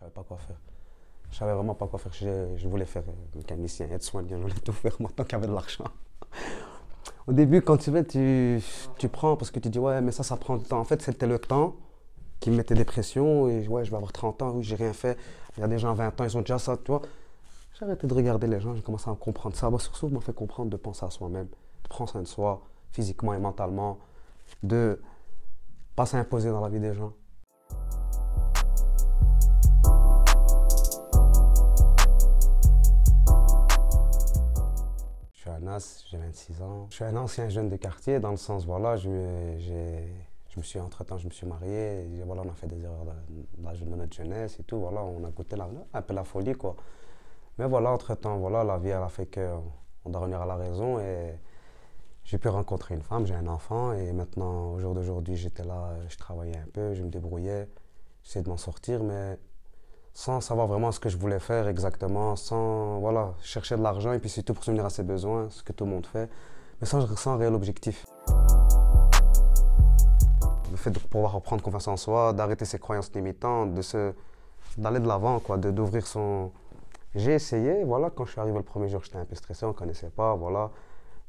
savais pas quoi faire. Je savais vraiment pas quoi faire. Je voulais faire mécanicien, aide-soignant, je voulais tout faire moi tant qu'il y avait de l'argent. Au début, quand tu vas, tu prends parce que tu dis ouais, mais ça prend du temps. En fait, c'était le temps qui me mettait des pressions et ouais, je vais avoir 30 ans, oui, j'ai rien fait. Il y a des gens à 20 ans, ils ont déjà ça, tu vois. J'ai arrêté de regarder les gens, j'ai commencé à comprendre ça. Moi, surtout, ça m'a fait comprendre de penser à soi-même, de prendre soin de soi, physiquement et mentalement, de pas s'imposer dans la vie des gens. Je suis un as, j'ai 26 ans. Je suis un ancien jeune de quartier dans le sens, voilà, je me suis, entre-temps, je me suis marié, et voilà, on a fait des erreurs de notre jeunesse et tout, voilà, on a goûté un peu la folie, quoi. Mais voilà, entre-temps, voilà, la vie, elle a fait qu'on doit revenir à la raison et j'ai pu rencontrer une femme, j'ai un enfant et maintenant, au jour d'aujourd'hui, j'étais là, je travaillais un peu, je me débrouillais, j'essayais de m'en sortir, mais sans savoir vraiment ce que je voulais faire exactement, sans, voilà, chercher de l'argent et puis surtout pour subvenir à ses besoins, ce que tout le monde fait, mais sans réel objectif. Le fait de pouvoir reprendre confiance en soi, d'arrêter ses croyances limitantes, d'aller de l'avant, quoi, d'ouvrir son... J'ai essayé, voilà, quand je suis arrivé le premier jour, j'étais un peu stressé, on ne connaissait pas, voilà.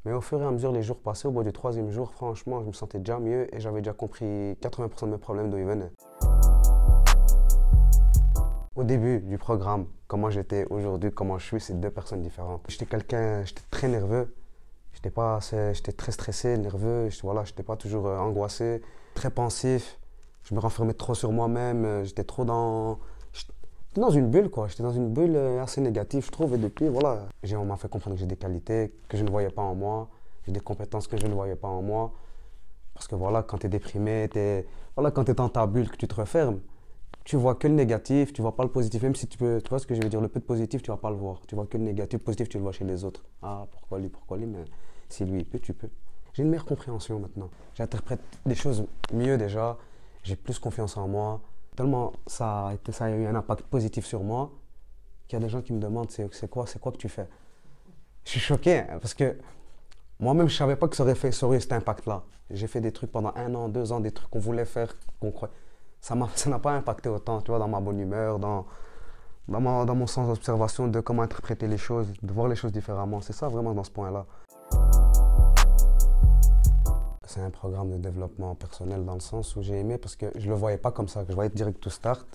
Mais au fur et à mesure, les jours passaient, au bout du troisième jour, franchement, je me sentais déjà mieux et j'avais déjà compris 80% de mes problèmes d'où ils venaient. Au début du programme, comment j'étais aujourd'hui, comment je suis, c'est deux personnes différentes. J'étais très nerveux, j'étais très stressé, nerveux, voilà, j'étais pas toujours angoissé, très pensif, je me renfermais trop sur moi-même, j'étais trop dans une bulle, quoi. J'étais dans une bulle assez négative, je trouve, et depuis, voilà. On m'a fait comprendre que j'ai des qualités que je ne voyais pas en moi, j'ai des compétences que je ne voyais pas en moi. Parce que voilà, quand tu es déprimé, voilà, quand tu es dans ta bulle, que tu te refermes, tu vois que le négatif, tu vois pas le positif. Même si tu vois ce que je veux dire, le peu de positif, tu vas pas le voir. Tu vois que le négatif, le positif, tu le vois chez les autres. Ah, pourquoi lui, mais si lui il peut, tu peux. J'ai une meilleure compréhension maintenant. J'interprète les choses mieux déjà, j'ai plus confiance en moi. Tellement ça a eu un impact positif sur moi qu'il y a des gens qui me demandent c'est quoi que tu fais. Je suis choqué hein, parce que moi-même je savais pas que ça aurait eu cet impact-là. J'ai fait des trucs pendant 1 an, 2 ans, des trucs qu'on voulait faire, qu'on croyait. Ça n'a pas impacté autant, tu vois, dans ma bonne humeur, dans mon sens d'observation de comment interpréter les choses, de voir les choses différemment. C'est ça vraiment dans ce point-là. C'est un programme de développement personnel dans le sens où j'ai aimé parce que je ne le voyais pas comme ça, que je voyais direct to start.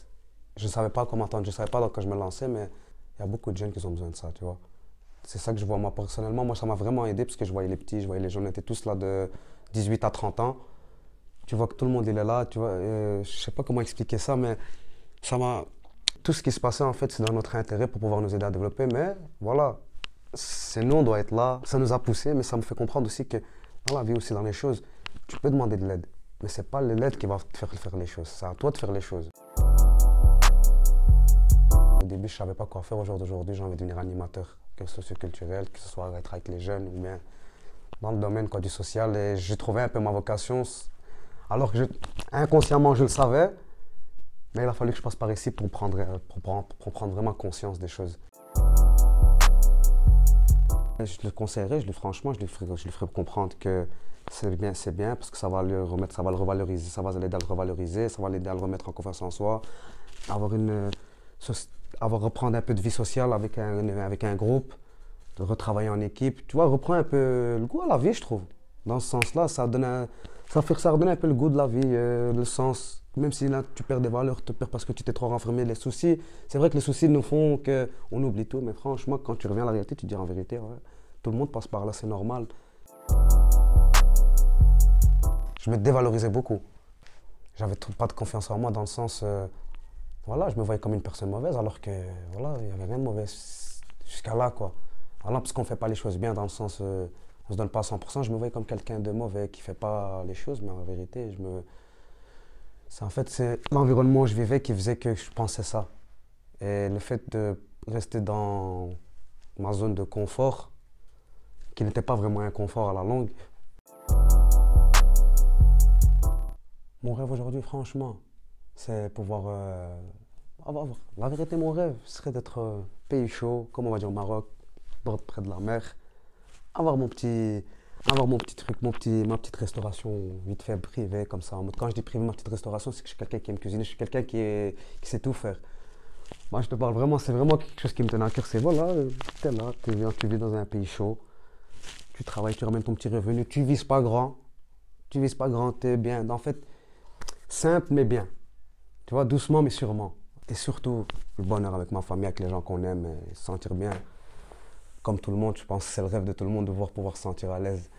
Je ne savais pas comment attendre, je ne savais pas dans quoi je me lançais, mais il y a beaucoup de jeunes qui ont besoin de ça, tu vois. C'est ça que je vois moi personnellement. Moi, ça m'a vraiment aidé parce que je voyais les petits, je voyais les jeunes, on était tous là de 18 à 30 ans. Tu vois que tout le monde il est là, tu vois. Je ne sais pas comment expliquer ça, mais ça m'a... Tout ce qui se passait, en fait, c'est dans notre intérêt pour pouvoir nous aider à développer, mais voilà, c'est nous, on doit être là. Ça nous a poussé, mais ça me fait comprendre aussi que dans la vie aussi, dans les choses, tu peux demander de l'aide, mais ce n'est pas l'aide qui va te faire les choses, c'est à toi de faire les choses. Au début, je ne savais pas quoi faire. Au jour d'aujourd'hui, j'ai envie de devenir animateur, que ce soit socioculturel, que ce soit être avec les jeunes ou bien dans le domaine du social. Et j'ai trouvé un peu ma vocation, alors que inconsciemment, je le savais, mais il a fallu que je passe par ici pour prendre vraiment conscience des choses. Je le conseillerais, franchement, je lui ferais comprendre que c'est bien parce que ça va le revaloriser, ça va l'aider à le revaloriser, ça va l'aider à le remettre en confiance en soi, reprendre un peu de vie sociale avec un groupe, de retravailler en équipe. Tu vois, reprendre un peu le goût à la vie, je trouve. Dans ce sens-là, ça redonne un peu le goût de la vie, le sens. Même si là, tu perds des valeurs, tu perds parce que tu t'es trop renfermé. Les soucis, c'est vrai que les soucis nous font qu'on oublie tout, mais franchement, quand tu reviens à la réalité, tu te dis en vérité, ouais, tout le monde passe par là, c'est normal. Je me dévalorisais beaucoup. J'avais pas de confiance en moi dans le sens, voilà, je me voyais comme une personne mauvaise alors que, voilà, il n'y avait rien de mauvais jusqu'à là, quoi. Voilà, parce qu'on ne fait pas les choses bien dans le sens, on ne se donne pas à 100%, je me voyais comme quelqu'un de mauvais qui ne fait pas les choses, mais en vérité, c'est l'environnement où je vivais qui faisait que je pensais ça. Et le fait de rester dans ma zone de confort, qui n'était pas vraiment un confort à la longue. Mon rêve aujourd'hui, franchement, c'est pouvoir avoir... La vérité, mon rêve serait d'être pays chaud, comme on va dire au Maroc, près de la mer, avoir mon petit truc, ma petite restauration vite fait privée comme ça. Quand je dis privée, ma petite restauration, c'est que je suis quelqu'un qui aime cuisiner, je suis quelqu'un qui sait tout faire. Moi, je te parle vraiment, c'est vraiment quelque chose qui me tenait à cœur. C'est voilà, t'es là, tu vis dans un pays chaud, tu travailles, tu ramènes ton petit revenu, tu vises pas grand, t'es bien. En fait, simple mais bien. Tu vois, doucement mais sûrement. Et surtout, le bonheur avec ma famille, avec les gens qu'on aime, et se sentir bien. Comme tout le monde, je pense que c'est le rêve de tout le monde de pouvoir se sentir à l'aise,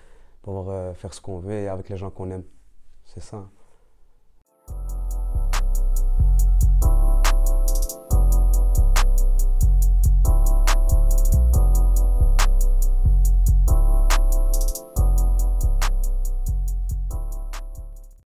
pouvoir faire ce qu'on veut et avec les gens qu'on aime. C'est ça.